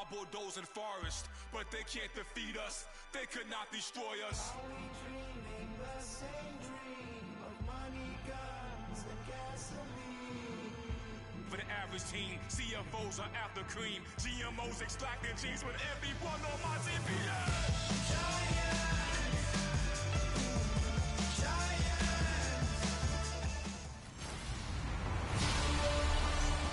while bulldozing forest, but they can't defeat us. They could not destroy us. Are we dreaming the same dream of money, guns, and gasoline? For the average team, CFOs are after cream. GMOs extracting genes with everyone on my TV.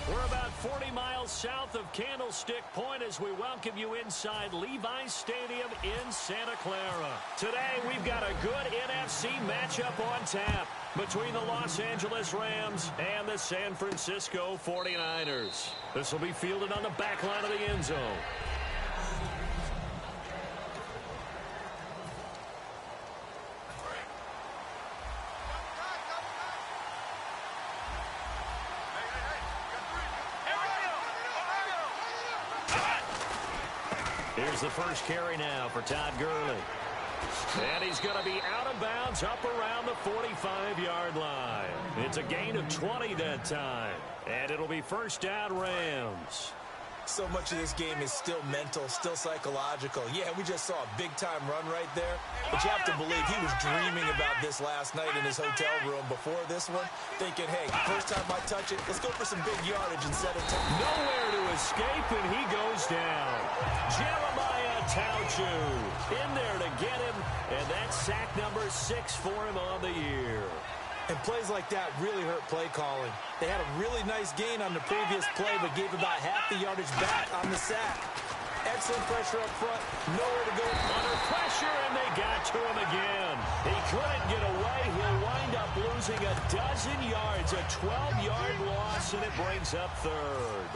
We're about 40 miles south of Candlestick Point as we welcome you inside Levi's Stadium in Santa Clara. Today, we've got a good NFC matchup on tap between the Los Angeles Rams and the San Francisco 49ers. This will be fielded on the back line of the end zone. Here's the first carry now for Todd Gurley. And he's going to be out of bounds up around the 45-yard line. It's a gain of 20 that time. And it'll be first down Rams. So much of this game is still mental, still psychological. Yeah, we just saw a big-time run right there. But you have to believe he was dreaming about this last night in his hotel room before this one, thinking, hey, first time I touch it, let's go for some big yardage instead of time. Nowhere to escape, and he goes down. Jeremiah Tauchu in there to get him, and that's sack number 6 for him on the year. And plays like that really hurt play calling. They had a really nice gain on the previous play, but gave about half the yardage back on the sack. Excellent pressure up front. Nowhere to go. Under pressure, and they got to him again. He couldn't get away. He'll wind up losing a dozen yards, a 12-yard loss, and it brings up third.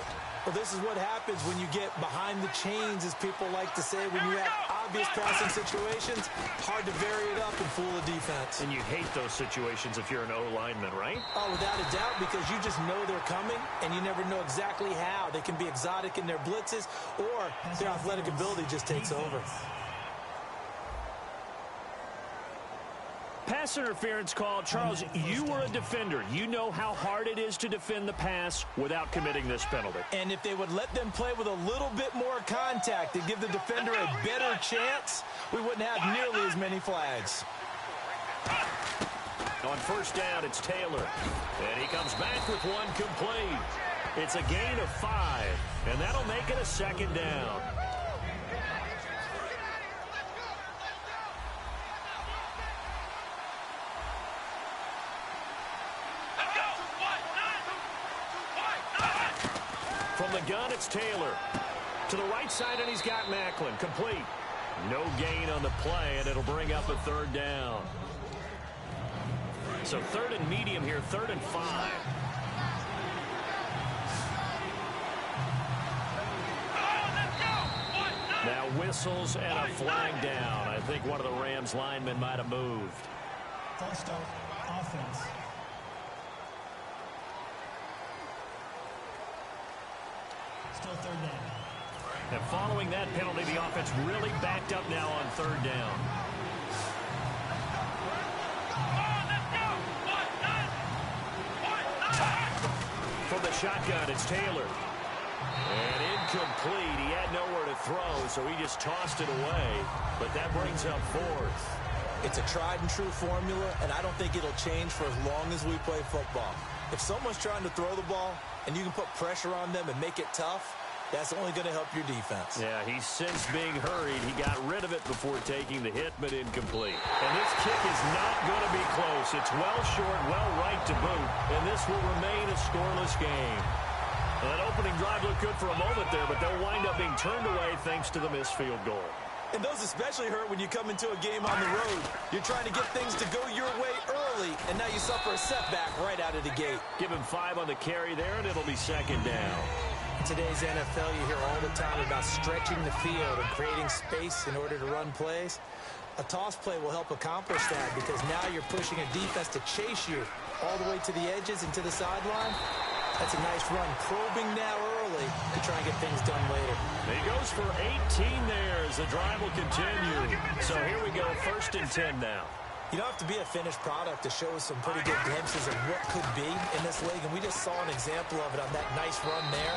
Well, this is what happens when you get behind the chains, as people like to say, when you have obvious passing situations. Hard to vary it up and fool the defense. And you hate those situations if you're an O-lineman, right? Oh, without a doubt, because you just know they're coming, and you never know exactly how. They can be exotic in their blitzes, or their athletic ability just takes over. Pass interference call. Charles, you were a defender. You know how hard it is to defend the pass without committing this penalty. And if they would let them play with a little bit more contact and give the defender a better chance, we wouldn't have nearly as many flags. On first down, it's Taylor. And he comes back with one complete. It's a gain of 5, and that'll make it a second down. From the gun, it's Taylor. To the right side, and he's got Macklin. Complete. No gain on the play, and it'll bring up a third down. So third and medium here, 3rd and 5. Now whistles and a flag down. I think one of the Rams linemen might have moved. False start, offense. Still third down. And following that penalty, the offense really backed up now on third down. From the shotgun, it's Taylor. And incomplete. He had nowhere to throw, so he just tossed it away. But that brings up 4th. It's a tried-and-true formula, and I don't think it'll change for as long as we play football. If someone's trying to throw the ball, and you can put pressure on them and make it tough, that's only going to help your defense. Yeah, he's since being hurried. He got rid of it before taking the hit, but incomplete. And this kick is not going to be close. It's well short, well right to boot, and this will remain a scoreless game. Well, that opening drive looked good for a moment there, but they'll wind up being turned away thanks to the missed field goal. And those especially hurt when you come into a game on the road. You're trying to get things to go your way early, and now you suffer a setback right out of the gate. Give him 5 on the carry there, and it'll be second down. In today's NFL, you hear all the time about stretching the field and creating space in order to run plays. A toss play will help accomplish that because now you're pushing a defense to chase you all the way to the edges and to the sideline. That's a nice run, probing now early to try and get things done later. He goes for 18 there as the drive will continue. So here we go, 1st and 10 now. You don't have to be a finished product to show us some pretty good glimpses of what could be in this league, and we just saw an example of it on that nice run there.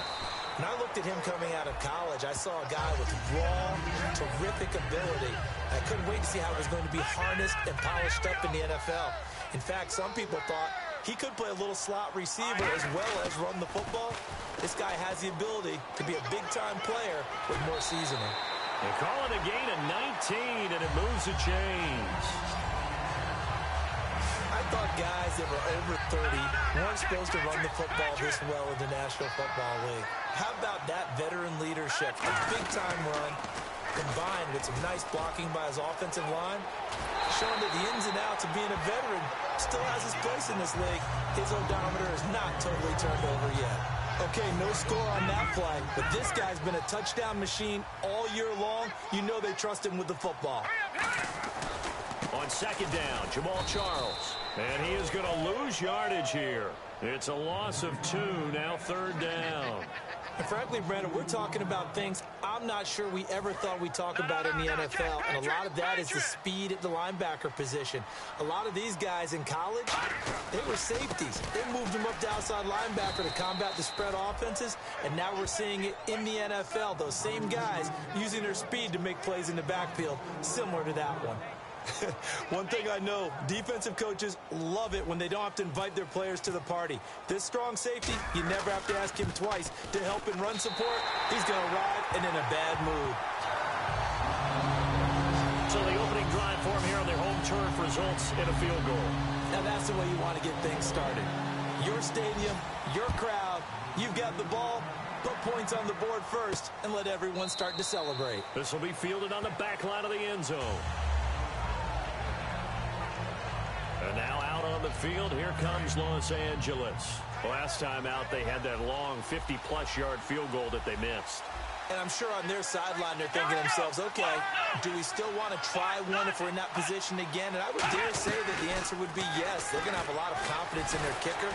When I looked at him coming out of college, I saw a guy with raw, terrific ability. I couldn't wait to see how it was going to be harnessed and polished up in the NFL. In fact, some people thought he could play a little slot receiver as well as run the football. This guy has the ability to be a big-time player with more seasoning. They call it a gain of 19, and it moves the chains. I thought guys that were over 30 weren't supposed to run the football this well in the National Football League. How about that veteran leadership? A big-time run combined with some nice blocking by his offensive line, showing that the ins and outs of being a veteran still has his place in this league. His odometer is not totally turned over yet. Okay, no score on that play, but this guy's been a touchdown machine all year long. You know they trust him with the football. On second down, Jamal Charles. And he is going to lose yardage here. It's a loss of 2, now third down. And frankly, Brandon, we're talking about things I'm not sure we ever thought we'd talk about in the NFL. And a lot of that is the speed at the linebacker position. A lot of these guys in college, they were safeties. They moved them up to outside linebacker to combat the spread offenses. And now we're seeing it in the NFL. Those same guys using their speed to make plays in the backfield, similar to that one. One thing I know, defensive coaches love it when they don't have to invite their players to the party. This strong safety, you never have to ask him twice to help in run support. He's going to ride and in a bad mood. So the opening drive for him here on their home turf results in a field goal. Now that's the way you want to get things started. Your stadium, your crowd, you've got the ball. Put points on the board first and let everyone start to celebrate. This will be fielded on the back line of the end zone. And now out on the field, here comes Los Angeles. Last time out, they had that long 50-plus yard field goal that they missed. And I'm sure on their sideline, they're thinking to themselves, okay, do we still want to try one if we're in that position again? And I would dare say that the answer would be yes. They're going to have a lot of confidence in their kicker.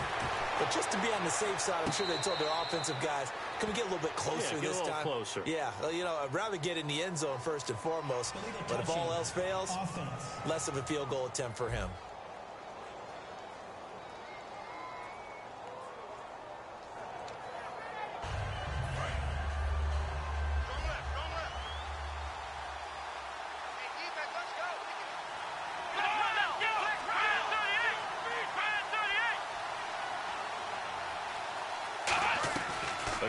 But just to be on the safe side, I'm sure they told their offensive guys, can we get a little bit closer this time? Closer. Yeah, you know, I'd rather get in the end zone first and foremost. But if all else fails, less of a field goal attempt for him.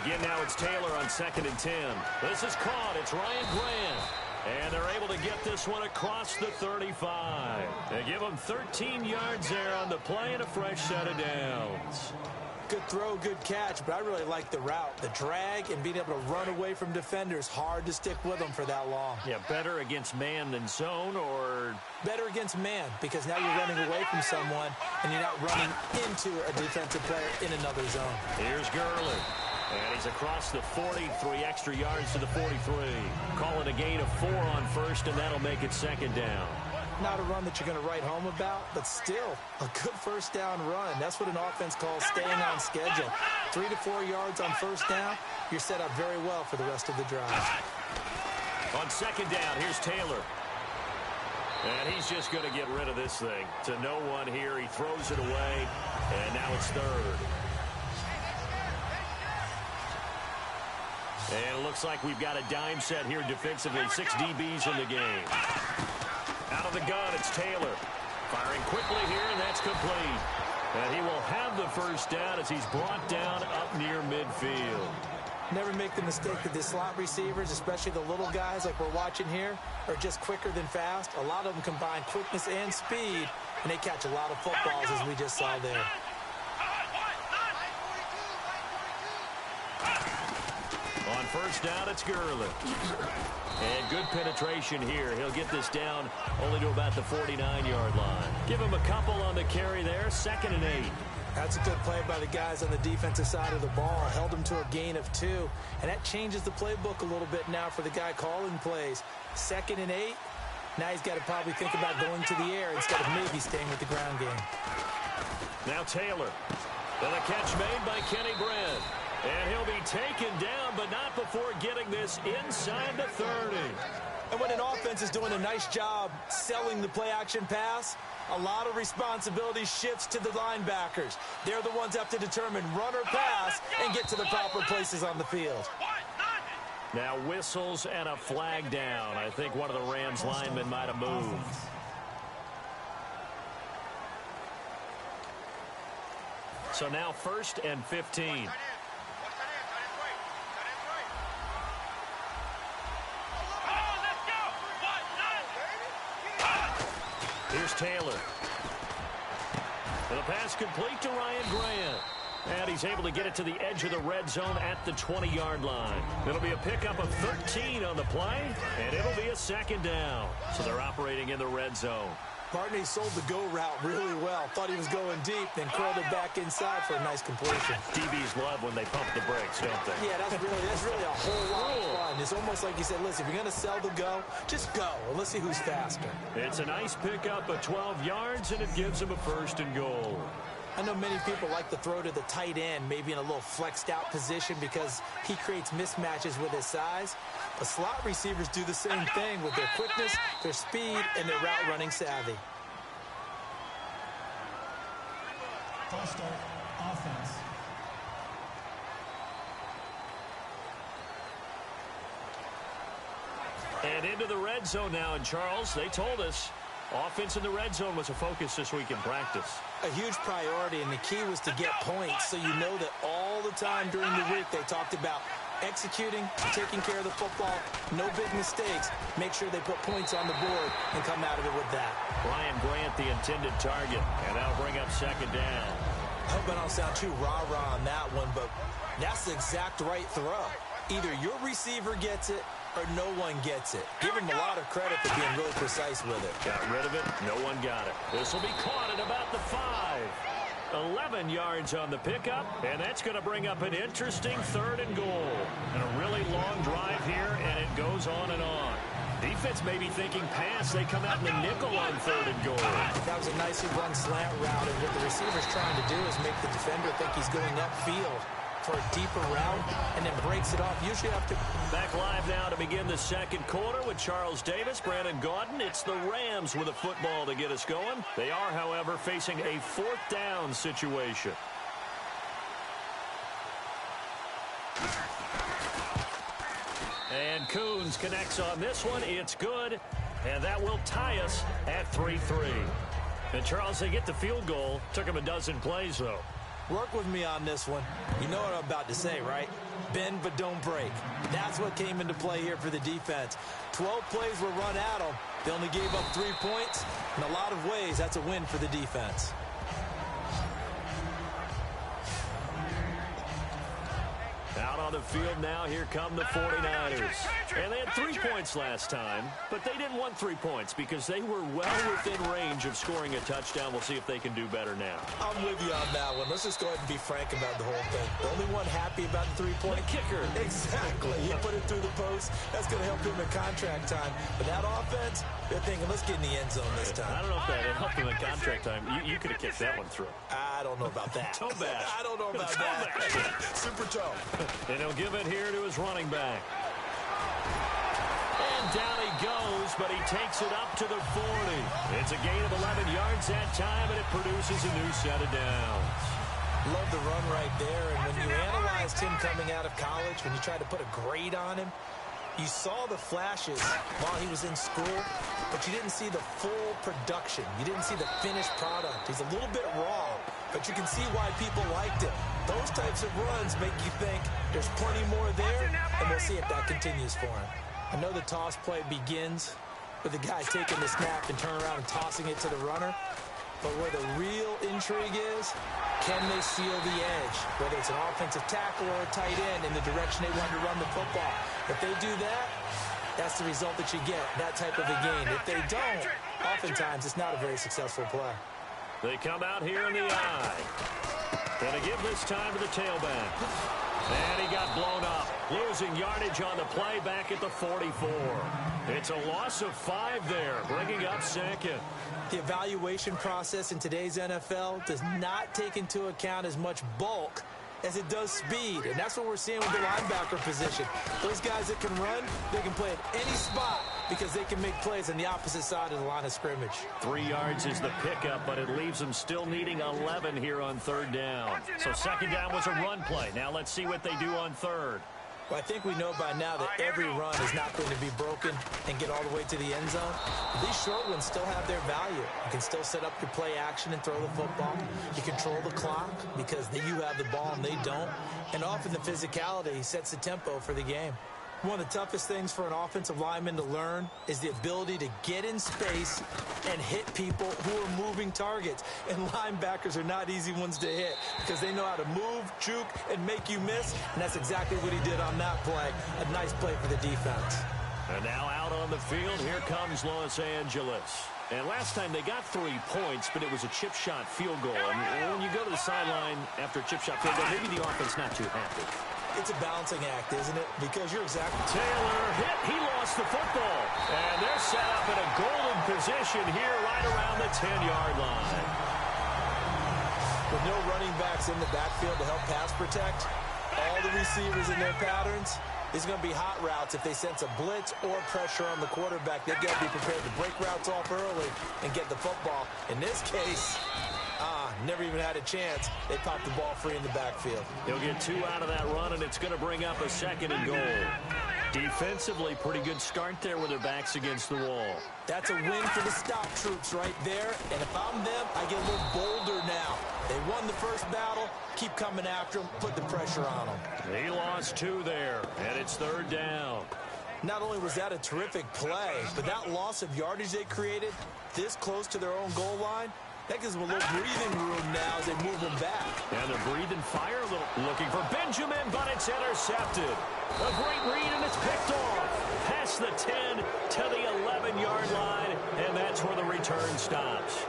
Again, now it's Taylor on 2nd and 10. This is caught. It's Ryan Grant. And they're able to get this one across the 35. They give him 13 yards there on the play and a fresh set of downs. Good throw, good catch, but I really like the route. The drag and being able to run away from defenders, hard to stick with them for that long. Yeah, better against man than zone, or better against man, because now you're running away from someone and you're not running into a defensive player in another zone. Here's Gurley. And he's across the 40, 3 extra yards to the 43. Call it a gain of 4 on first, and that'll make it 2nd down. Not a run that you're going to write home about, but still a good first down run. That's what an offense calls staying on schedule. 3 to 4 yards on first down, you're set up very well for the rest of the drive. On 2nd down, here's Taylor. And he's just going to get rid of this thing. To no one here, he throws it away, and now it's 3rd. And it looks like we've got a dime set here defensively. 6 DBs in the game. Out of the gun, it's Taylor. Firing quickly here, and that's complete. And he will have the first down as he's brought down up near midfield. Never make the mistake that the slot receivers, especially the little guys like we're watching here, are just quicker than fast. A lot of them combine quickness and speed, and they catch a lot of footballs, as we just saw there. On first down, it's Gurley. And good penetration here. He'll get this down only to about the 49-yard line. Give him a couple on the carry there. 2nd and 8. That's a good play by the guys on the defensive side of the ball. Held him to a gain of 2. And that changes the playbook a little bit now for the guy calling plays. 2nd and 8. Now he's got to probably think about going to the air instead of maybe staying with the ground game. Now Taylor. And a catch made by Kenny Brent. And he'll be taken down, but not before getting this inside the 30. And when an offense is doing a nice job selling the play-action pass, a lot of responsibility shifts to the linebackers. They're the ones that have to determine run or pass and get to the proper places on the field. Now whistles and a flag down. I think one of the Rams linemen might have moved. So now 1st and 15. Here's Taylor. And the pass complete to Ryan Grant. And he's able to get it to the edge of the red zone at the 20-yard line. It'll be a pickup of 13 on the play, and it'll be a 2nd down. So they're operating in the red zone. Partney sold the go route really well. Thought he was going deep, then curled it back inside for a nice completion. DBs love when they pump the brakes, don't they? Yeah, that's really a whole lot of fun. It's almost like you said, listen, if you're going to sell the go, just go. And let's see who's faster. It's a nice pickup of 12 yards, and it gives him a 1st and goal. I know many people like to throw to the tight end, maybe in a little flexed out position because he creates mismatches with his size. But slot receivers do the same thing with their quickness, their speed, and their route running savvy. False start, offense. And into the red zone now. And Charles, they told us offense in the red zone was a focus this week in practice. A huge priority, and the key was to get points, so you know that all the time during the week they talked about executing, taking care of the football, no big mistakes, make sure they put points on the board and come out of it with that. Ryan Grant, the intended target, and that'll bring up 2nd down. I hope I don't sound too rah-rah on that one, but that's the exact right throw. Either your receiver gets it or no one gets it. Give him a lot of credit for being really precise with it. Got rid of it. No one got it. This will be caught at about the 5. 11 yards on the pickup, and that's going to bring up an interesting 3rd and goal. And a really long drive here, and it goes on and on. Defense may be thinking pass. They come out in the nickel on 3rd and goal. That was a nicely run slant route, and what the receiver's trying to do is make the defender think he's going upfield for a deeper route, and then breaks it off. Usually after. Back live now to begin the 2nd quarter with Charles Davis, Brandon Gaudin. It's the Rams with a football to get us going. They are, however, facing a 4th down situation. And Coons connects on this one. It's good, and that will tie us at 3-3. And Charles, they get the field goal. Took him a dozen plays, though. Work with me on this one. You know what I'm about to say, right? Bend but don't break. That's what came into play here for the defense. 12 plays were run at them. They only gave up 3 points. In a lot of ways, that's a win for the defense. Out on the field now, here come the 49ers. And they had 3 points last time, but they didn't want 3 points because they were well within range of scoring a touchdown. We'll see if they can do better now. I'm with you on that one. Let's just go ahead and be frank about the whole thing. The only one happy about the 3-point kicker. Exactly. He put it through the post. That's going to help him in contract time. But that offense, they're thinking, let's get in the end zone this time. I don't know if that helped him in contract time. You could have kicked that one through. I don't know about that. Toe bash. I don't know about that. Super toe. And he'll give it here to his running back. And down he goes, but he takes it up to the 40. It's a gain of 11 yards that time, and it produces a new set of downs. Love the run right there. And when you analyzed him coming out of college, when you tried to put a grade on him, you saw the flashes while he was in school, but you didn't see the full production. You didn't see the finished product. He's a little bit raw, but you can see why people liked it. Those types of runs make you think there's plenty more there, and we'll see if that continues for him. I know the toss play begins with the guy taking the snap and turning around and tossing it to the runner, but where the real intrigue is, can they seal the edge, whether it's an offensive tackle or a tight end in the direction they want to run the football. If they do that, that's the result that you get, that type of a gain. If they don't, oftentimes it's not a very successful play. They come out here in the eye. Going to give this time to the tailback. And he got blown up. Losing yardage on the play back at the 44. It's a loss of 5 there, bringing up 2nd. The evaluation process in today's NFL does not take into account as much bulk as it does speed, and that's what we're seeing with the linebacker position. Those guys that can run, they can play at any spot because they can make plays on the opposite side of the line of scrimmage. 3 yards is the pickup, but it leaves them still needing 11 here on third down. So second down was a run play. Now let's see what they do on third. Well, I think we know by now that every run is not going to be broken and get all the way to the end zone. These short ones still have their value. You can still set up your play action and throw the football. You control the clock because you have the ball and they don't. And often the physicality sets the tempo for the game. One of the toughest things for an offensive lineman to learn is the ability to get in space and hit people who are moving targets. And linebackers are not easy ones to hit because they know how to move, juke, and make you miss. And that's exactly what he did on that play. A nice play for the defense. And now out on the field, here comes Los Angeles. And last time they got 3 points, but it was a chip shot field goal. And when you go to the sideline after a chip shot field goal, maybe the offense not too happy. It's a balancing act, isn't it? Because you're exactly... Taylor hit. He lost the football. And they're set up in a golden position here right around the 10-yard line. With no running backs in the backfield to help pass protect, all the receivers in their patterns, these are going to be hot routes. If they sense a blitz or pressure on the quarterback, they've got to be prepared to break routes off early and get the football. In this case... never even had a chance. They popped the ball free in the backfield. He'll get 2 out of that run, and it's going to bring up a 2nd and goal. Defensively, pretty good start there with their backs against the wall. That's a win for the stop troops right there. And if I'm them, I get a little bolder now. They won the first battle. Keep coming after them. Put the pressure on them. He lost 2 there, and it's third down. Not only was that a terrific play, but that loss of yardage they created this close to their own goal line, that gives them a little breathing room now as they move them back. And they're breathing fire a little. Looking for Benjamin, but it's intercepted. A great read, and it's picked off. Past the 10 to the 11-yard line, and that's where the return stops.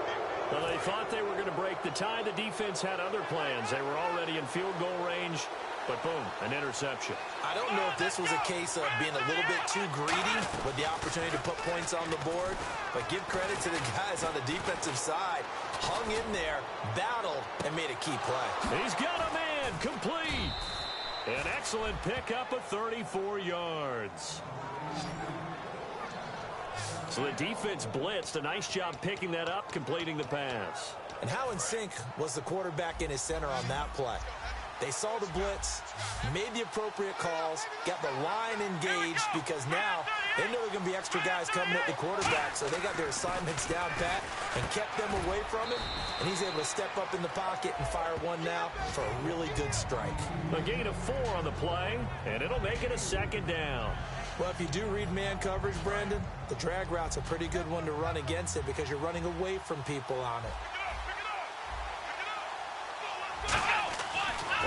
Well, they thought they were going to break the tie. The defense had other plans. They were already in field goal range, but boom, an interception. I don't know if this was a case of being a little bit too greedy with the opportunity to put points on the board, but give credit to the guys on the defensive side. Hung in there, battled, and made a key play. He's got a man, complete. An excellent pickup of 34 yards. So the defense blitzed. A nice job picking that up, completing the pass. And how in sync was the quarterback in his center on that play? They saw the blitz, made the appropriate calls, got the line engaged because now they know there are going to be extra guys coming at the quarterback, so they got their assignments down pat and kept them away from him, and he's able to step up in the pocket and fire one now for a really good strike. A gain of 4 on the play, and it'll make it a 2nd down. Well, if you do read man coverage, Brandon, the drag route's a pretty good one to run against it because you're running away from people on it.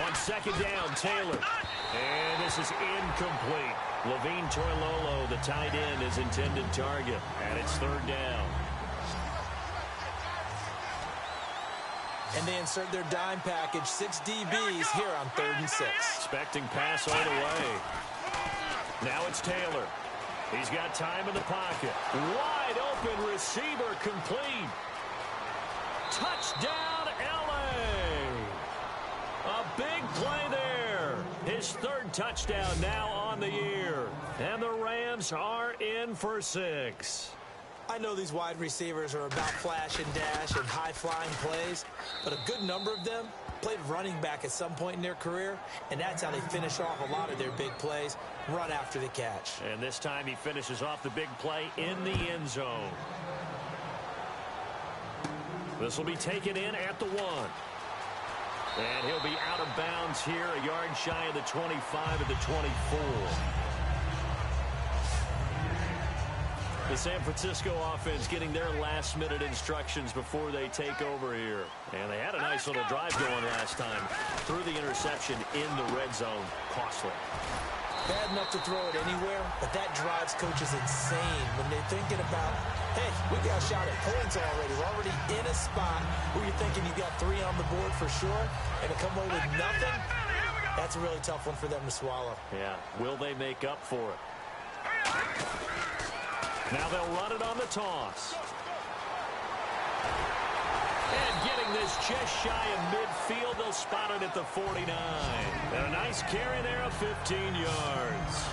On 2nd down, Taylor. And this is incomplete. Levine Toilolo, the tight end, is intended target. And it's 3rd down. And they insert their dime package, 6 DBs here on 3rd and 6. Expecting pass all the way. Now it's Taylor. He's got time in the pocket. Wide open receiver complete. Touchdown, LA. A big play there. His 3rd touchdown now on the year. And the Rams are in for 6. I know these wide receivers are about flash and dash and high-flying plays, but a good number of them played running back at some point in their career, and that's how they finish off a lot of their big plays, run after the catch. And this time he finishes off the big play in the end zone. This will be taken in at the 1. And he'll be out of bounds here, a yard shy of the 25 at the 24. The San Francisco offense getting their last-minute instructions before they take over here. And they had a nice little drive going last time. Threw the interception in the red zone. Costly. Bad enough to throw it anywhere, but that drives coaches insane when they're thinking about, hey, we got a shot at points already. We're already in a spot where you're thinking you got 3 on the board for sure, and to come away with nothing, that's a really tough one for them to swallow. Yeah, will they make up for it? Now they'll run it on the toss. And getting this just shy of midfield, they'll spot it at the 49. And a nice carry there of 15 yards.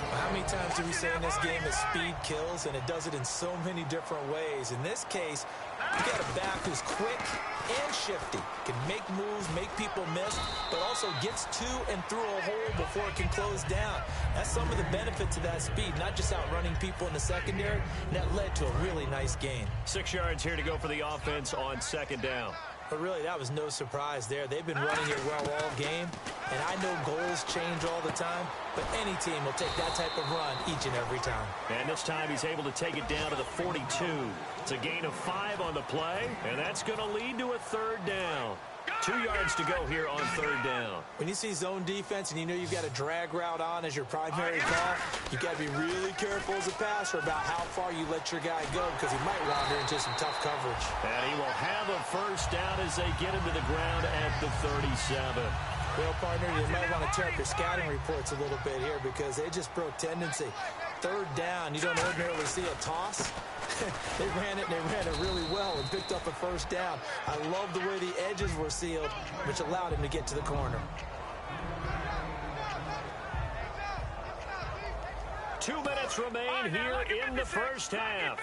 How many times do we say in this game that speed kills, and it does it in so many different ways? In this case, you got a back who's quick and shifty, can make moves, make people miss, but also gets to and through a hole before it can close down. That's some of the benefits of that speed, not just outrunning people in the secondary, and that led to a really nice gain. 6 yards here to go for the offense on second down. But really, that was no surprise there. They've been running it well all game, and I know goals change all the time, but any team will take that type of run each and every time. And this time he's able to take it down to the 42. It's a gain of 5 on the play, and that's going to lead to a third down. 2 yards to go here on third down. When you see zone defense and you know you've got a drag route on as your primary call, you've got to be really careful as a passer about how far you let your guy go because he might wander into some tough coverage. And he will have a first down as they get him to the ground at the 37. Well, partner, you might want to tear up your scouting reports a little bit here because they just broke tendency. Third down, you don't ordinarily see a toss. They ran it really well and picked up a first down. I love the way the edges were sealed, which allowed him to get to the corner. 2 minutes remain here in the first half.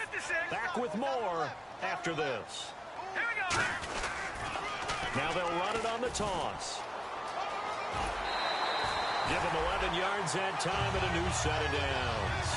Back with more after this. Now they'll run it on the toss. Give him 11 yards that time and a new set of downs.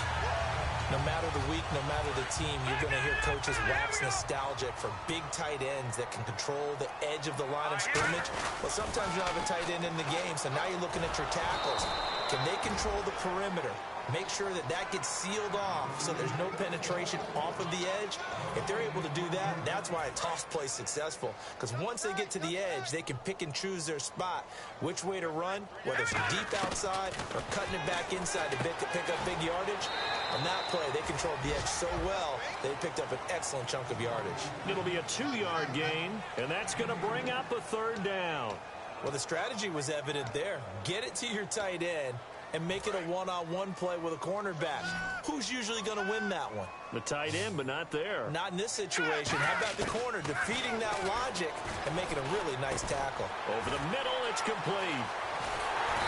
No matter the week, no matter the team, you're going to hear coaches wax nostalgic for big tight ends that can control the edge of the line of scrimmage. Well, sometimes you don't have a tight end in the game, so now you're looking at your tackles. Can they control the perimeter? Make sure that that gets sealed off so there's no penetration off of the edge. If they're able to do that, that's why a toss play is successful. Because once they get to the edge, they can pick and choose their spot, which way to run, whether it's deep outside or cutting it back inside to pick up big yardage. On that play, they controlled the edge so well, they picked up an excellent chunk of yardage. It'll be a 2-yard gain, and that's going to bring up a third down. Well, the strategy was evident there. Get it to your tight end and make it a one-on-one play with a cornerback. Who's usually going to win that one? The tight end, but not there. Not in this situation. How about the corner defeating that logic and making a really nice tackle? Over the middle, it's complete.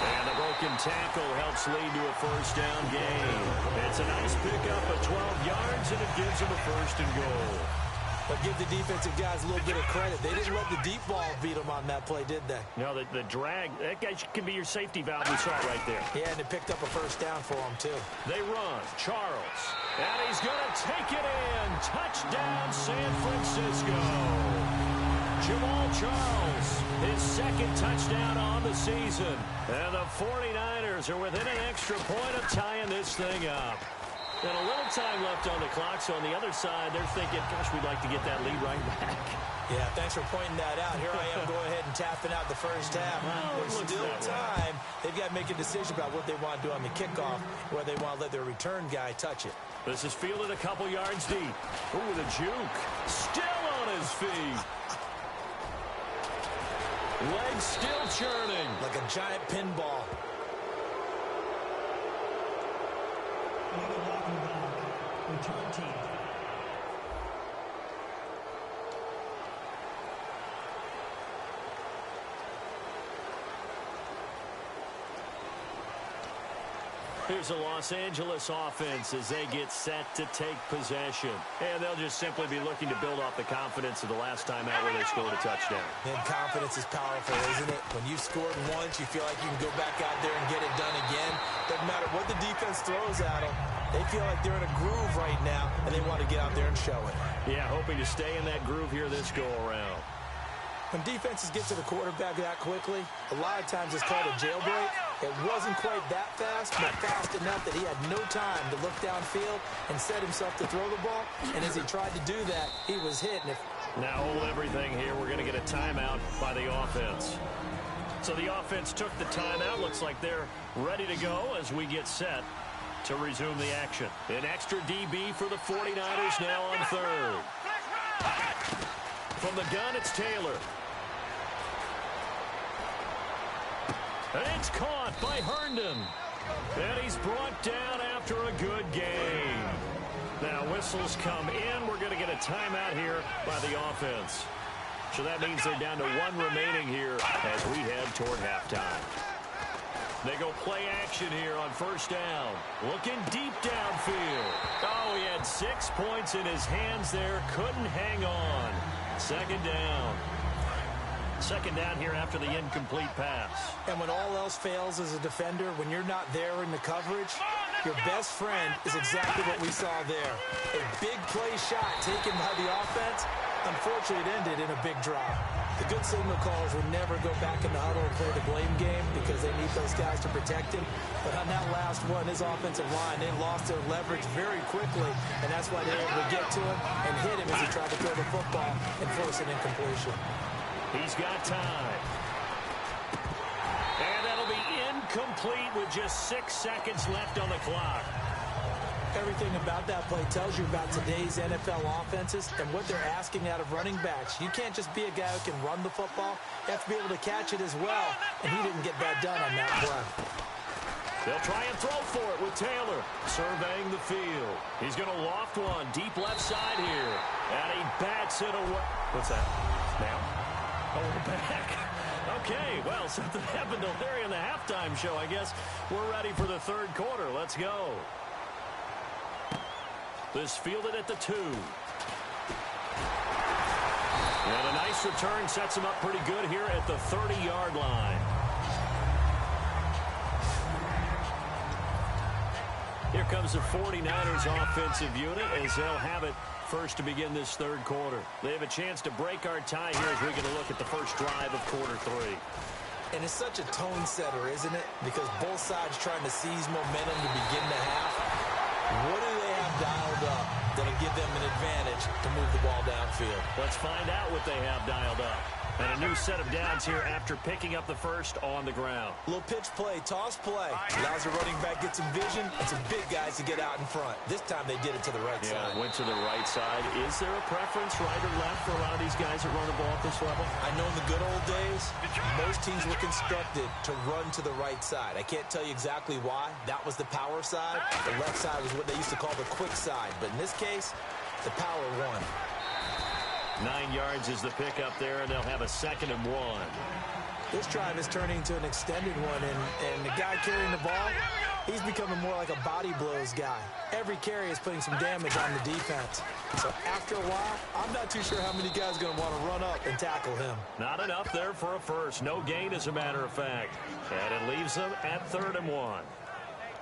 And the broken tackle helps lead to a first down gain. It's a nice pickup of 12 yards, and it gives them a first and goal. But give the defensive guys a little bit of credit. They didn't let the deep ball beat them on that play, did they? No, the drag, that guy can be your safety valve. We saw it right there. Yeah, and it picked up a first down for them, too. They run. Charles. And he's going to take it in. Touchdown, San Francisco. Jamal Charles, his second touchdown on the season. And the 49ers are within an extra point of tying this thing up. And a little time left on the clock, so on the other side, they're thinking, gosh, we'd like to get that lead right back. Yeah, thanks for pointing that out. Here I am, go ahead and tapping out the first half. There's still time. They've got to make a decision about what they want to do on the kickoff, whether they want to let their return guy touch it. This is fielded a couple yards deep. Ooh, the juke. Still on his feet. Legs still churning. Like a giant pinball. Illegal blocking ball. Return team. Here's a Los Angeles offense as they get set to take possession. And they'll just simply be looking to build off the confidence of the last time out where they scored a touchdown. And confidence is powerful, isn't it? When you've scored once, you feel like you can go back out there and get it done again. Doesn't matter what the defense throws at them. They feel like they're in a groove right now, and they want to get out there and show it. Yeah, hoping to stay in that groove here this go-around. When defenses get to the quarterback that quickly, a lot of times it's called a jailbreak. It wasn't quite that fast, but fast enough that he had no time to look downfield and set himself to throw the ball. And as he tried to do that, he was hit. And now hold everything here. We're going to get a timeout by the offense. So the offense took the timeout. Looks like they're ready to go as we get set to resume the action. An extra DB for the 49ers now on third. From the gun, it's Taylor. And it's caught by Herndon. And he's brought down after a good game. Now whistles come in. We're going to get a timeout here by the offense. So that means they're down to 1 remaining here as we head toward halftime. They go play action here on first down. Looking deep downfield. Oh, he had 6 points in his hands there. Couldn't hang on. Second down. Second down here after the incomplete pass. And when all else fails as a defender, when you're not there in the coverage, your best friend is exactly what we saw there. A big play shot taken by the offense. Unfortunately, it ended in a big drop. The good signal callers would never go back in the huddle and play the blame game because they need those guys to protect him. But on that last one, his offensive line, they lost their leverage very quickly, and that's why they were able to get to him and hit him as he tried to throw the football and force an incompletion. He's got time. And that'll be incomplete with just 6 seconds left on the clock. Everything about that play tells you about today's NFL offenses and what they're asking out of running backs. You can't just be a guy who can run the football. You have to be able to catch it as well, and he didn't get that done on that play. They'll try and throw for it with Taylor surveying the field. He's going to loft one deep left side here, and he bats it away. What's that? Now? Oh, we're back. Okay, well, something happened to Larry in the halftime show, I guess. We're ready for the third quarter. Let's go. This fielded at the 2. And a nice return sets him up pretty good here at the 30-yard line. Here comes the 49ers offensive unit as they'll have it first to begin this third quarter. They have a chance to break our tie here as we get a look at the first drive of quarter 3. And it's such a tone setter, isn't it? Because both sides trying to seize momentum to begin the half. What do they have dialed up that'll give them an advantage to move the ball downfield? Let's find out what they have dialed up. And a new set of downs here after picking up the first on the ground. Little pitch play, toss play. Allows the running back get some vision and some big guys to get out in front. This time they did it to the right side. Went to the right side. Is there a preference, right or left, for a lot of these guys that run the ball at this level? I know in the good old days, most teams were constructed to run to the right side. I can't tell you exactly why. That was the power side. The left side was what they used to call the quick side. But in this case, the power won. 9 yards is the pickup there, and they'll have a 2nd and 1. This drive is turning into an extended one, and the guy carrying the ball, he's becoming more like a body blows guy. Every carry is putting some damage on the defense. So after a while, I'm not too sure how many guys are going to want to run up and tackle him. Not enough there for a first. No gain, as a matter of fact. And it leaves them at 3rd and 1.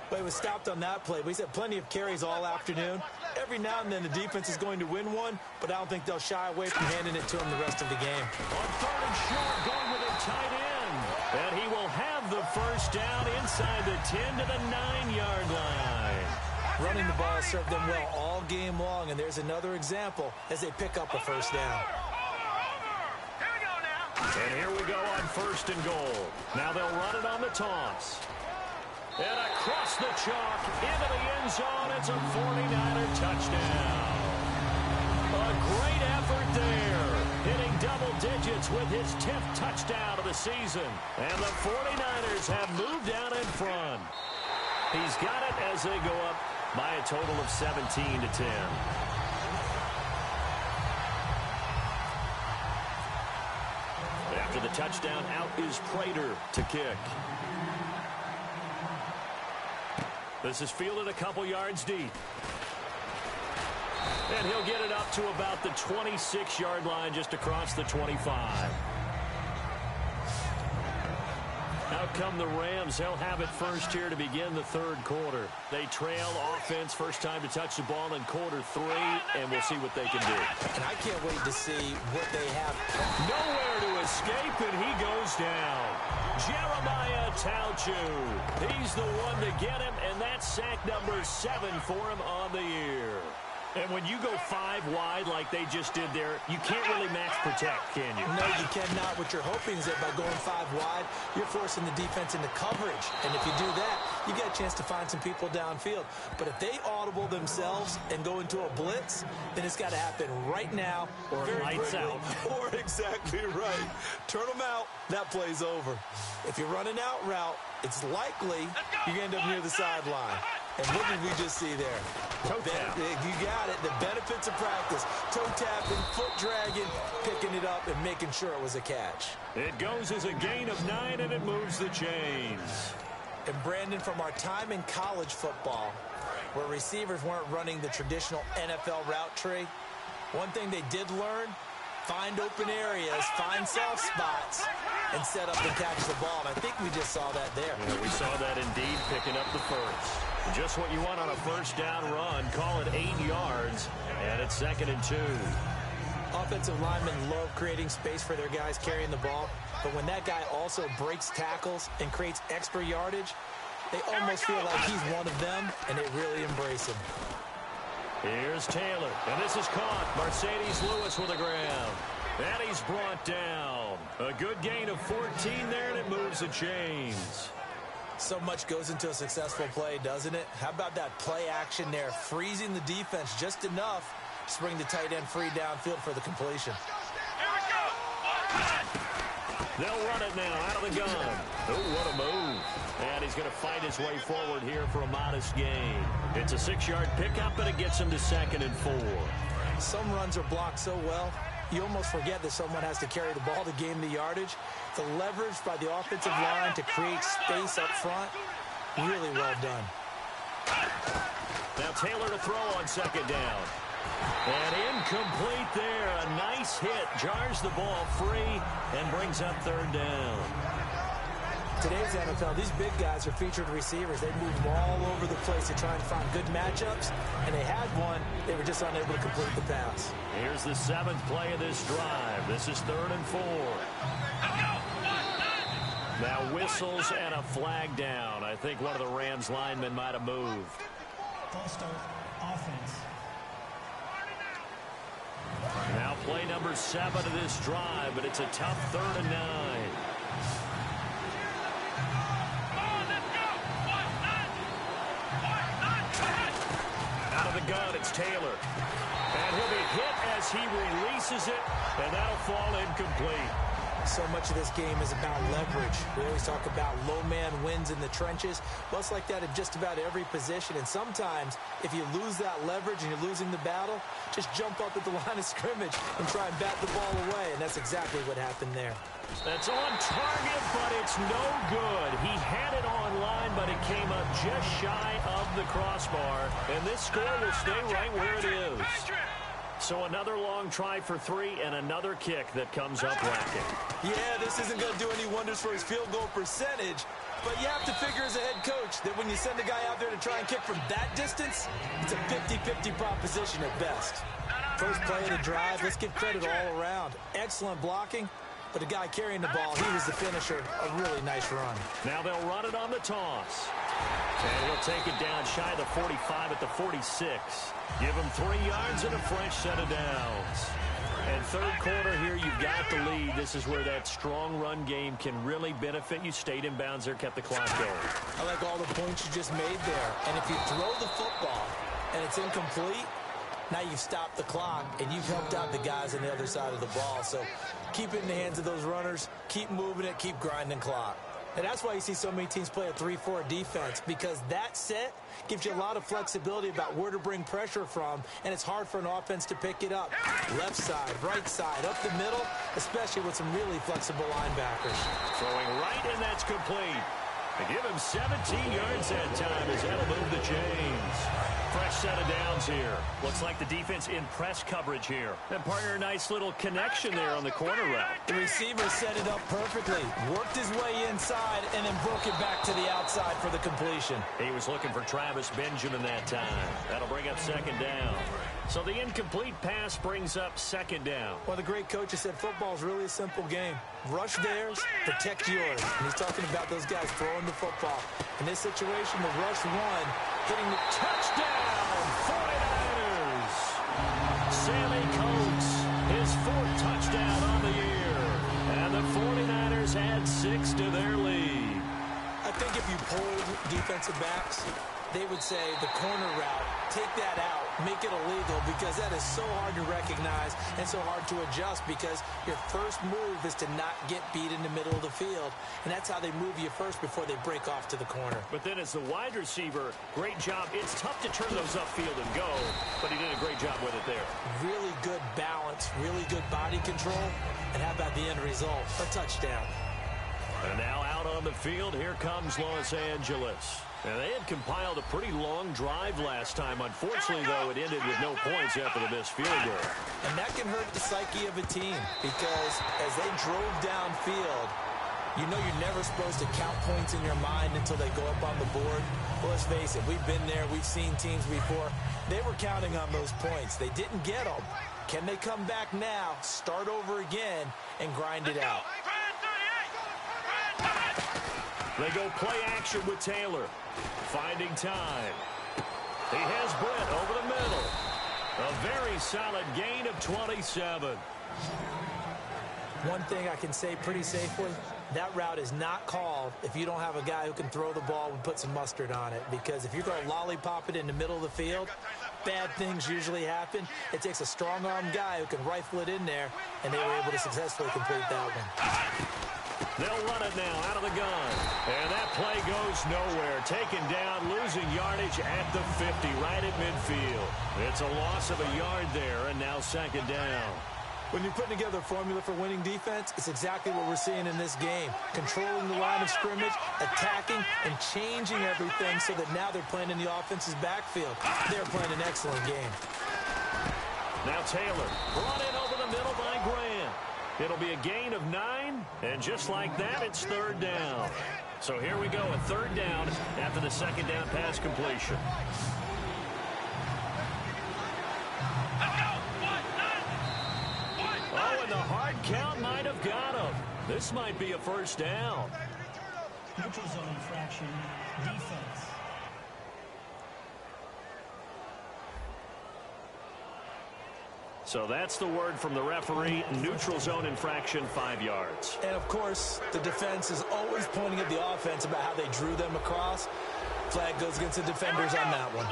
But he was stopped on that play. He's had plenty of carries all afternoon. Every now and then the defense is going to win one, but I don't think they'll shy away from handing it to him the rest of the game. On 3rd and short, going with a tight end. And he will have the first down inside the 10 to the 9-yard line. Running the ball served them well all game long, and there's another example as they pick up a first down. And here we go on 1st and goal. Now they'll run it on the toss. And across the chalk, into the end zone, it's a 49er touchdown. A great effort there, hitting double digits with his 10th touchdown of the season. And the 49ers have moved out in front. He's got it as they go up by a total of 17 to 10. After the touchdown, out is Prater to kick. This is fielded a couple yards deep. And he'll get it up to about the 26-yard line, just across the 25. Out come the Rams. They'll have it first here to begin the third quarter. They trail offense, first time to touch the ball in quarter 3, and we'll see what they can do. And I can't wait to see what they have. Nowhere to escape, and he goes down. Jeremiah Tauchu. He's the one to get him, and that's sack number 7 for him on the year. And when you go 5 wide like they just did there, you can't really max protect, can you? No, you cannot. What you're hoping is that by going 5 wide, you're forcing the defense into coverage. And if you do that, you get a chance to find some people downfield. But if they audible themselves and go into a blitz, then it's got to happen right now. Or lights out. Or exactly right. Turn them out, that play's over. If you run an out route, it's likely you're going to end up near the sideline. And what did we just see there? Toe tap. You got it. The benefits of practice. Toe tapping, foot dragging, picking it up, and making sure it was a catch. It goes as a gain of 9, and it moves the chains. And Brandon, from our time in college football, where receivers weren't running the traditional NFL route tree, one thing they did learn, find open areas, find soft spots, and set up and catch the ball. And I think we just saw that there. Yeah, we saw that indeed, picking up the first. Just what you want on a first down run. Call it 8 yards, and it's 2nd and 2. Offensive linemen love creating space for their guys carrying the ball, but when that guy also breaks tackles and creates extra yardage, they almost feel like he's one of them, and they really embrace him. Here's Taylor, and this is caught. Mercedes Lewis with the ground. And he's brought down. A good gain of 14 there, and it moves the chains. So much goes into a successful play, doesn't it? How about that play action there, freezing the defense just enough to bring the tight end free downfield for the completion. They'll run it now out of the gun. Oh, what a move. And he's going to fight his way forward here for a modest gain. It's a 6-yard pickup, and it gets him to 2nd and 4. Some runs are blocked so well, you almost forget that someone has to carry the ball to gain the yardage. The leverage by the offensive line to create space up front, really well done. Now Taylor to throw on 2nd down. And incomplete there. A nice hit. Jars the ball free and brings up 3rd down. Today's NFL, these big guys are featured receivers. They move them all over the place to try and find good matchups, and they had one. They were just unable to complete the pass. Here's the 7th play of this drive. This is 3rd and 4. Now whistles and a flag down. I think one of the Rams linemen might have moved. False start, offense. Now play number 7 of this drive, but it's a tough 3rd and 9. Out of the gun, it's Taylor. And he'll be hit as he releases it, and that'll fall incomplete. So much of this game is about leverage. We always talk about low man wins in the trenches. Well, it's like that in just about every position. And sometimes, if you lose that leverage and you're losing the battle, just jump up at the line of scrimmage and try and bat the ball away. And that's exactly what happened there. That's on target, but it's no good. He had it on line, but it came up just shy of the crossbar. And this score will stay right where it is. So another long try for 3 and another kick that comes up lacking. Yeah, this isn't going to do any wonders for his field goal percentage, but you have to figure as a head coach that when you send a guy out there to try and kick from that distance, it's a 50-50 proposition at best. First play of the drive, let's give credit all around. Excellent blocking, but the guy carrying the ball, he was the finisher. A really nice run. Now they'll run it on the toss. And he'll take it down shy of the 45 at the 46. Give him 3 yards and a fresh set of downs. And third quarter here, you've got the lead. This is where that strong run game can really benefit you. Stayed in bounds there, kept the clock going. I like all the points you just made there. And if you throw the football and it's incomplete, now you've stopped the clock and you've helped out the guys on the other side of the ball. So keep it in the hands of those runners. Keep moving it. Keep grinding clock. And that's why you see so many teams play a 3-4 defense, because that set gives you a lot of flexibility about where to bring pressure from, and it's hard for an offense to pick it up. Left side, right side, up the middle, especially with some really flexible linebackers. Throwing right, and that's complete. They give him 17 yards that time as that'll move the chains. Fresh set of downs here. Looks like the defense in press coverage here. And partner, a nice little connection there on the corner route. The receiver set it up perfectly, worked his way inside, and then broke it back to the outside for the completion. He was looking for Travis Benjamin that time. That'll bring up 2nd down. So the incomplete pass brings up 2nd down. Well, the great coach has said football is really a simple game. Rush theirs, protect yours. And he's talking about those guys throwing the football. In this situation, the rush one, hitting the touchdown, 49ers. Sammy Coates, his 4th touchdown on the year. And the 49ers add 6 to their lead. I think if you polled defensive backs, they would say the corner route, take that out, make it illegal, because that is so hard to recognize and so hard to adjust, because your first move is to not get beat in the middle of the field, and that's how they move you first before they break off to the corner. But then as the wide receiver, great job. It's tough to turn those upfield and go, but he did a great job with it there. Really good balance, really good body control, and how about the end result? A touchdown. And now out on the field, here comes Los Angeles. And they had compiled a pretty long drive last time. Unfortunately, though, it ended with no points after the missed field goal. And that can hurt the psyche of a team, because as they drove downfield, you know you're never supposed to count points in your mind until they go up on the board. Well, let's face it, we've been there, we've seen teams before. They were counting on those points. They didn't get them. Can they come back now, start over again, and grind it out? They go play action with Taylor. Finding time. He has Britt over the middle. A very solid gain of 27. One thing I can say pretty safely, that route is not called if you don't have a guy who can throw the ball and put some mustard on it. Because if you're going to lollipop it in the middle of the field, bad things usually happen. It takes a strong-armed guy who can rifle it in there, and they were able to successfully complete that one. They'll run it now out of the gun. And that play goes nowhere. Taken down, losing yardage at the 50, right at midfield. It's a loss of a yard there, and now second down. When you're putting together a formula for winning defense, it's exactly what we're seeing in this game. Controlling the line of scrimmage, attacking, and changing everything so that now they're playing in the offense's backfield. They're playing an excellent game. Now Taylor, brought in over the middle by Grant. It'll be a gain of 9, and just like that, it's third down. So here we go, a third down after the second down pass completion. Oh, and the hard count might have got him. This might be a first down. Neutral zone infraction, defense. So that's the word from the referee. Neutral zone infraction, 5 yards. And, of course, the defense is always pointing at the offense about how they drew them across. Flag goes against the defenders on that one.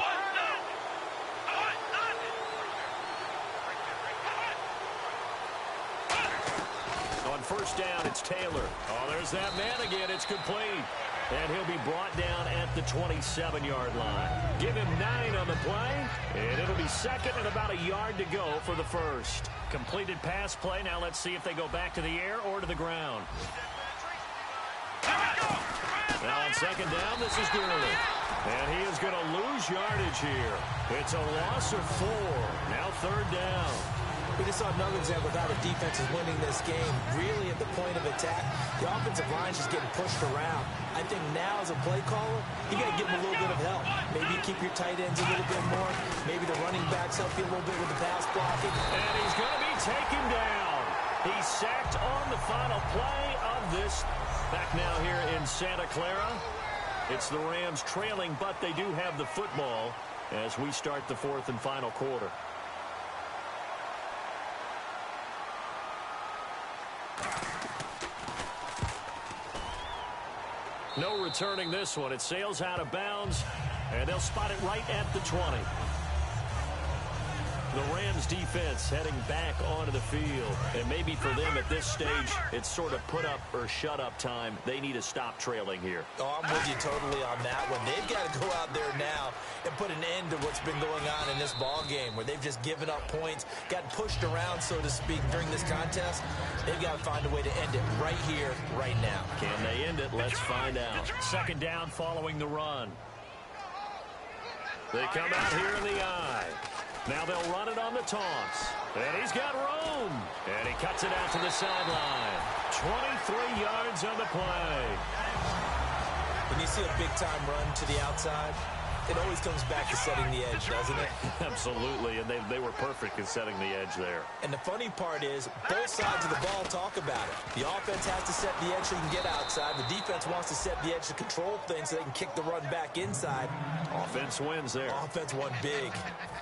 On first down, it's Taylor. Oh, there's that man again. It's complete. And he'll be brought down at the 27-yard line. Give him 9 on the play, and it'll be second and about a yard to go for the first. Completed pass play. Now let's see if they go back to the air or to the ground. Now on second down, this is Gurley. And he is going to lose yardage here. It's a loss of 4. Now third down. We just saw another example of how the defense is winning this game. Really at the point of attack, the offensive line is just getting pushed around. I think now as a play caller, you got to give them a little bit of help. Maybe you keep your tight ends a little bit more. Maybe the running backs help you a little bit with the pass blocking. And he's going to be taken down. He's sacked on the final play of this. Back now here in Santa Clara. It's the Rams trailing, but they do have the football as we start the fourth and final quarter. No returning this one. It sails out of bounds, and they'll spot it right at the 20. The Rams defense heading back onto the field. And maybe for them at this stage, it's sort of put up or shut up time. They need to stop trailing here. Oh, I'm with you totally on that one. They've got to go out there now and put an end to what's been going on in this ball game, where they've just given up points, got pushed around, so to speak, during this contest. They've got to find a way to end it right here, right now. Can they end it? Let's find out. Second down following the run. They come out here in the eye. Now they'll run it on the toss. And he's got room. And he cuts it out to the sideline. 23 yards on the play. When you see a big-time run to the outside, it always comes back to setting the edge, doesn't it? Absolutely, and they were perfect in setting the edge there. And the funny part is, both sides of the ball talk about it. The offense has to set the edge so they can get outside. The defense wants to set the edge to control things so they can kick the run back inside. Offense wins there. Offense won big.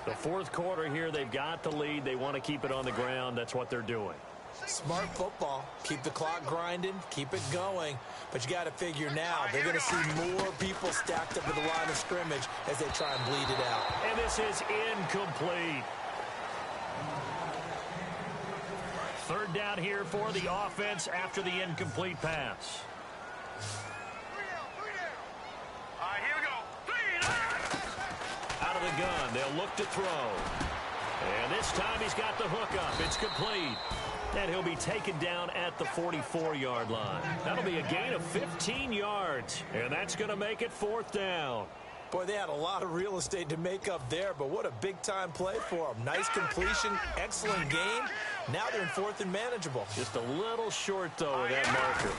The fourth quarter here, they've got the lead. They want to keep it on the ground. That's what they're doing. Smart football. Keep the clock grinding. Keep it going. But you got to figure now they're going to see more people stacked up at the line of scrimmage as they try and bleed it out. And this is incomplete. Third down here for the offense after the incomplete pass. All right, here we go. Out of the gun, they'll look to throw. And this time he's got the hook up. It's complete. And he'll be taken down at the 44-yard line. That'll be a gain of 15 yards. And that's going to make it fourth down. Boy, they had a lot of real estate to make up there, but what a big-time play for them. Nice completion, excellent game. Now they're in fourth and manageable. Just a little short, though, of that marker.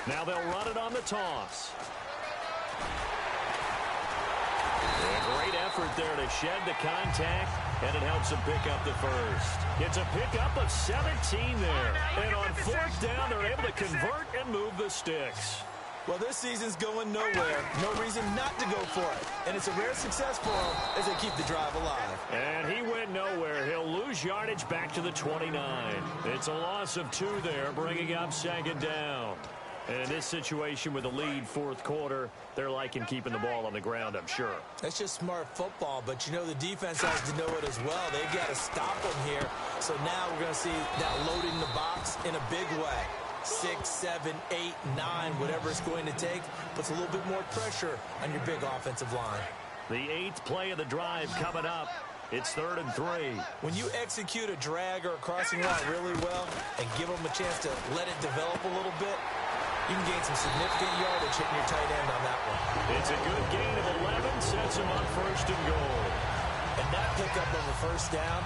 Now they'll run it on the toss. A great effort there to shed the contact, and it helps them pick up the first. It's a pickup of 17 there. And on fourth down, they're able to convert and move the sticks. Well, this season's going nowhere. No reason not to go for it. And it's a rare success for them as they keep the drive alive. And he went nowhere. He'll lose yardage back to the 29. It's a loss of 2 there, bringing up second down. And in this situation with a lead fourth quarter, they're liking keeping the ball on the ground, I'm sure. That's just smart football, but you know the defense has to know it as well. They've got to stop them here. So now we're going to see that loading the box in a big way. 6, 7, 8, 9, whatever it's going to take, puts a little bit more pressure on your big offensive line. The 8th play of the drive coming up. It's 3rd and 3. When you execute a drag or a crossing route really well and give them a chance to let it develop a little bit, you can gain some significant yardage hitting your tight end on that one. It's a good gain of 11, sets him up 1st and goal. And that pickup of a first down,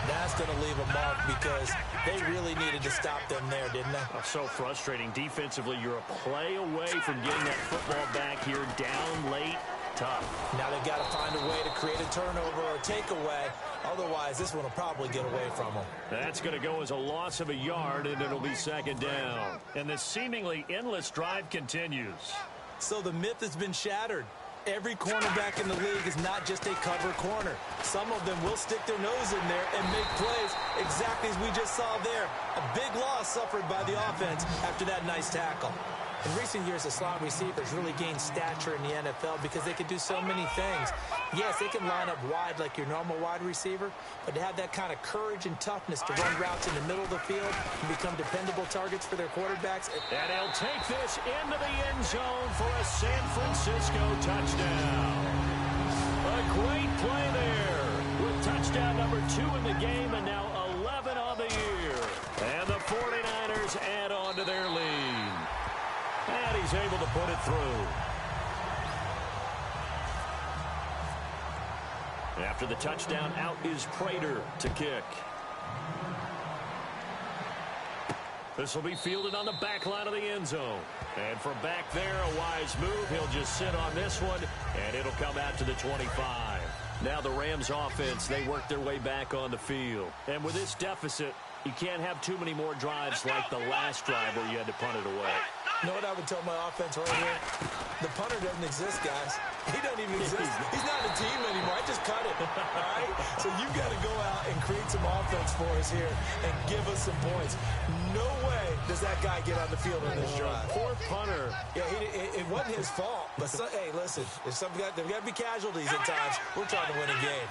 that's going to leave a mark because they really needed to stop them there, didn't they? Oh, so frustrating. Defensively, you're a play away from getting that football back here down late. Tough. Now they've got to find a way to create a turnover or a takeaway. Otherwise, this one will probably get away from them. That's going to go as a loss of a yard, and it'll be second down. And this seemingly endless drive continues. So the myth has been shattered. Every cornerback in the league is not just a cover corner. Some of them will stick their nose in there and make plays exactly as we just saw there. A big loss suffered by the offense after that nice tackle. In recent years, the slot receivers really gained stature in the NFL because they can do so many things. Yes, they can line up wide like your normal wide receiver, but to have that kind of courage and toughness to run routes in the middle of the field and become dependable targets for their quarterbacks. And he'll take this into the end zone for a San Francisco touchdown. A great play there with touchdown number 2 in the game and now 11 on the year. And the 49ers add on to their lead. And he's able to put it through. After the touchdown, out is Prater to kick. This will be fielded on the back line of the end zone. And from back there, a wise move. He'll just sit on this one, and it'll come out to the 25. Now the Rams offense, they work their way back on the field. And with this deficit, you can't have too many more drives like the last drive where you had to punt it away. You know what I would tell my offense right here? The punter doesn't exist, guys. He doesn't even exist. He's not a team anymore. I just cut it, all right? So you've got to go out and create some offense for us here and give us some points. No way does that guy get on the field in this drive. Poor punter. Yeah, it wasn't his fault. But, hey, listen, there's got to be casualties at times. We're trying to win a game.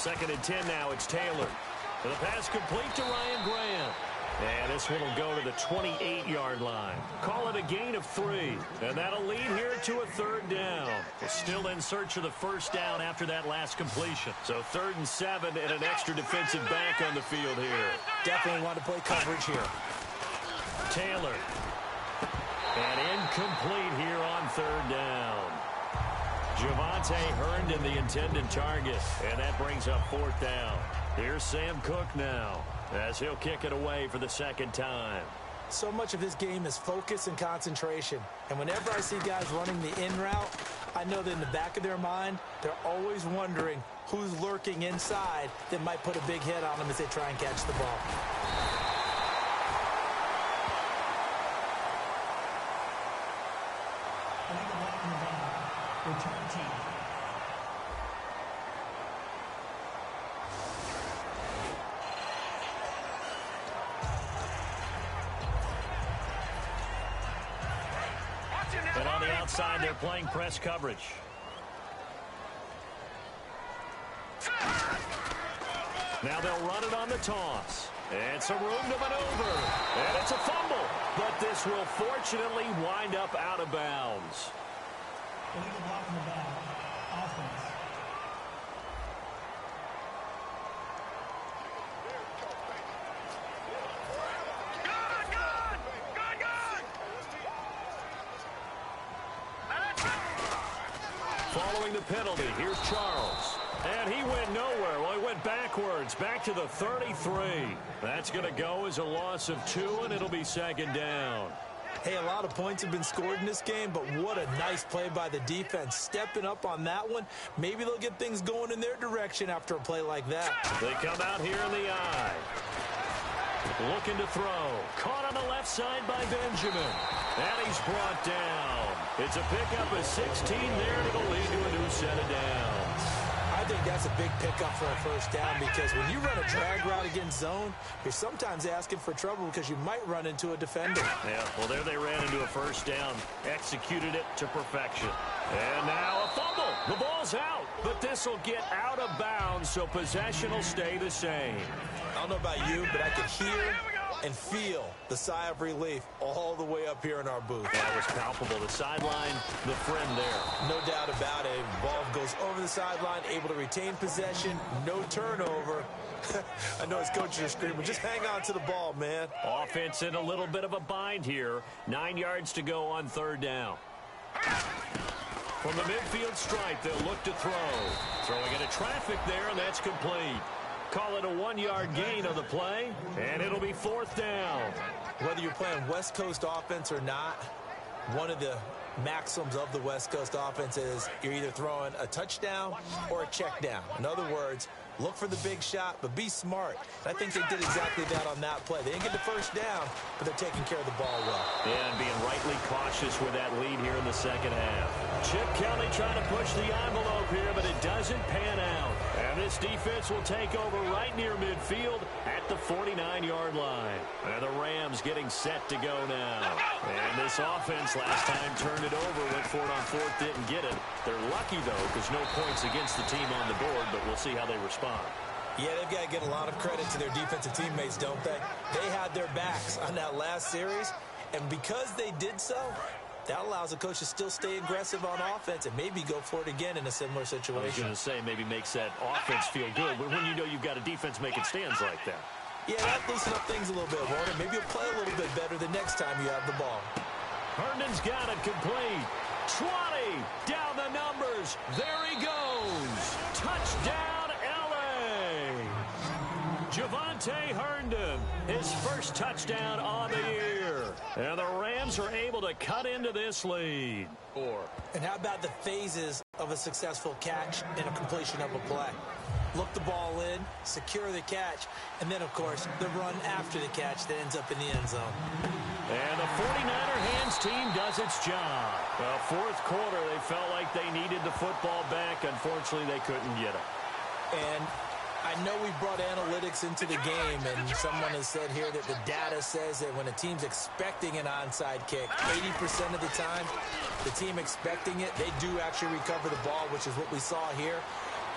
2nd and 10 now. It's Taylor. For the pass complete to Ryan Grant. And this one will go to the 28-yard line. Call it a gain of 3. And that'll lead here to a 3rd down. We're still in search of the first down after that last completion. So 3rd and 7 and an extra defensive back on the field here. Definitely want to play coverage here. Taylor. And incomplete here on 3rd down. Javonte Herndon, the intended target. And that brings up 4th down. Here's Sam Cook now, as he'll kick it away for the 2nd time. So much of this game is focus and concentration. And whenever I see guys running the in route, I know that in the back of their mind, they're always wondering who's lurking inside that might put a big hit on them as they try and catch the ball. Return team. outside, they're playing press coverage. Now they'll run it on the toss. And some room to maneuver. And it's a fumble. But this will fortunately wind up out of bounds. Illegal block in the back. Offense. Following the penalty, here's Charles. And he went nowhere. Well, he went backwards, back to the 33. That's going to go as a loss of 2, and it'll be second down. Hey, a lot of points have been scored in this game, but what a nice play by the defense. Stepping up on that one, maybe they'll get things going in their direction after a play like that. They come out here in the eye. Looking to throw. Caught on the left side by Benjamin. And he's brought down. It's a pickup of 16 there, and it'll lead to a new set of downs. I think that's a big pickup for a first down because when you run a drag route against zone, you're sometimes asking for trouble because you might run into a defender. Yeah, well, there they ran into a first down, executed it to perfection. And now a fumble. The ball's out, but this will get out of bounds, so possession will stay the same. I don't know about you, but I can hear and feel the sigh of relief all the way up here in our booth. That was palpable. The sideline, the friend there. No doubt about it. Ball goes over the sideline, able to retain possession, no turnover. I know his coaches are screaming, just hang on to the ball, man. Offense in a little bit of a bind here. 9 yards to go on third down. From the midfield stripe, they'll look to throw. Throwing into traffic there, and that's complete. Call it a 1-yard gain on the play, and it'll be fourth down. Whether you're playing West Coast offense or not, one of the maxims of the West Coast offense is you're either throwing a touchdown or a check down. In other words, look for the big shot, but be smart. And I think they did exactly that on that play. They didn't get the first down, but they're taking care of the ball well. Yeah, and being rightly cautious with that lead here in the second half. Chip Kelly trying to push the envelope here, but it doesn't pan out. And this defense will take over right near midfield at the 49-yard line. And the Rams getting set to go now. And this offense last time turned it over, went for it on fourth, didn't get it. They're lucky, though, because no points against the team on the board, but we'll see how they respond. Yeah, they've got to get a lot of credit to their defensive teammates, don't they? They had their backs on that last series, and because they did so, that allows the coach to still stay aggressive on offense and maybe go for it again in a similar situation. I was going to say maybe makes that offense feel good when you know you've got a defense making stands like that. Yeah, that loosen up things a little bit, Warner. Maybe you'll play a little bit better the next time you have the ball. Herndon's got it complete. 20 down the numbers. There he goes. Touchdown, L.A. Javonte Herndon, his first touchdown on the year. And the Rams are able to cut into this lead. And how about the phases of a successful catch and a completion of a play? Look the ball in, secure the catch, and then, of course, the run after the catch that ends up in the end zone. And the 49er hands team does its job. Well, fourth quarter, they felt like they needed the football back. Unfortunately, they couldn't get it. And I know we brought analytics into the game, and someone has said here that the data says that when a team's expecting an onside kick, 80% of the time, the team expecting it, they do actually recover the ball, which is what we saw here.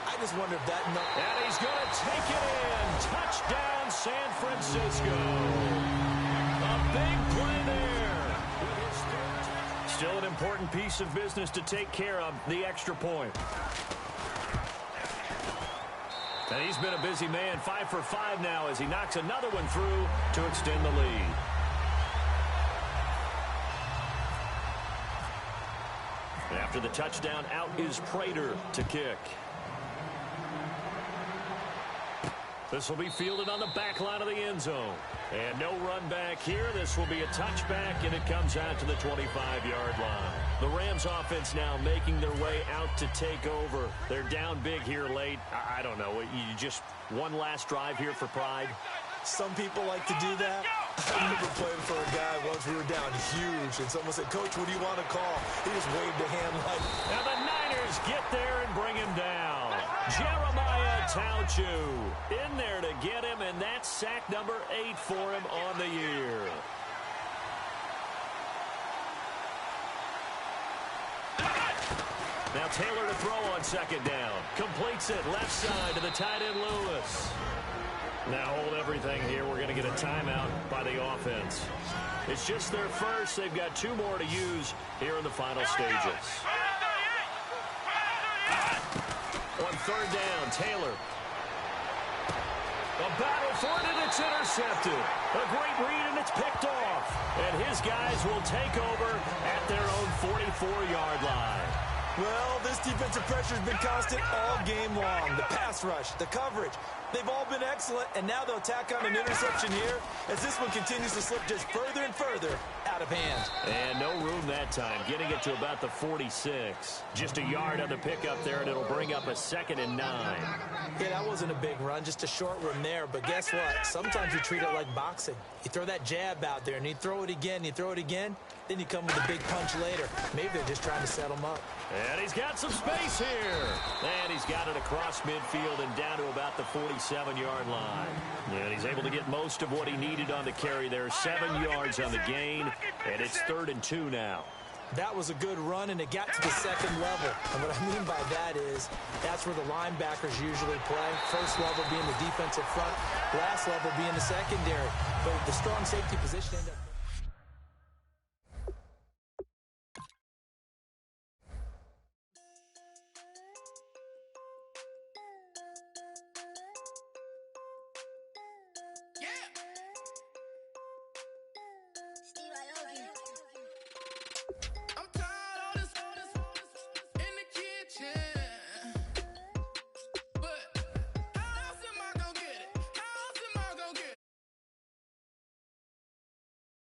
I just wonder if that... And he's going to take it in. Touchdown, San Francisco. A big play there. Still an important piece of business to take care of, the extra point. And he's been a busy man, 5 for 5 now as he knocks another one through to extend the lead. After the touchdown, out is Prater to kick. This will be fielded on the back line of the end zone. And no run back here. This will be a touchback, and it comes out to the 25-yard line. The Rams offense now making their way out to take over. They're down big here late. I don't know. You just one last drive here for pride? Some people like to do that. I remember playing for a guy once. We were down huge, and someone said, "Coach, what do you want to call?" He just waved a hand like... Now the Niners get there and bring him down. Jeremiah Tauchu in there to get him, and that's sack number 8 for him on the year. Now Taylor to throw on second down. Completes it left side to the tight end Lewis. Now hold everything here. We're going to get a timeout by the offense. It's just their first. They've got 2 more to use here in the final stages. On third down, Taylor. A battle for it, and it's intercepted. A great read, and it's picked off. And his guys will take over at their own 44-yard line. Well, this defensive pressure has been constant all game long. The pass rush, the coverage, they've all been excellent, and now they'll tack on an interception here as this one continues to slip just further and further out of hand. And no room that time, getting it to about the 46. Just a yard on the pickup there, and it'll bring up a 2nd and 9. Yeah, that wasn't a big run, just a short one there, but guess what? Sometimes you treat it like boxing. You throw that jab out there, and you throw it again, then you come with a big punch later. Maybe they're just trying to set him up. And he's got some space here. And he's got it across midfield and down to about the 47-yard line. And he's able to get most of what he needed on the carry there. 7 yards on the gain, and it's 3rd and 2 now. That was a good run, and it got to the 2nd level. And what I mean by that is that's where the linebackers usually play. First level being the defensive front, last level being the secondary. But the strong safety position ended up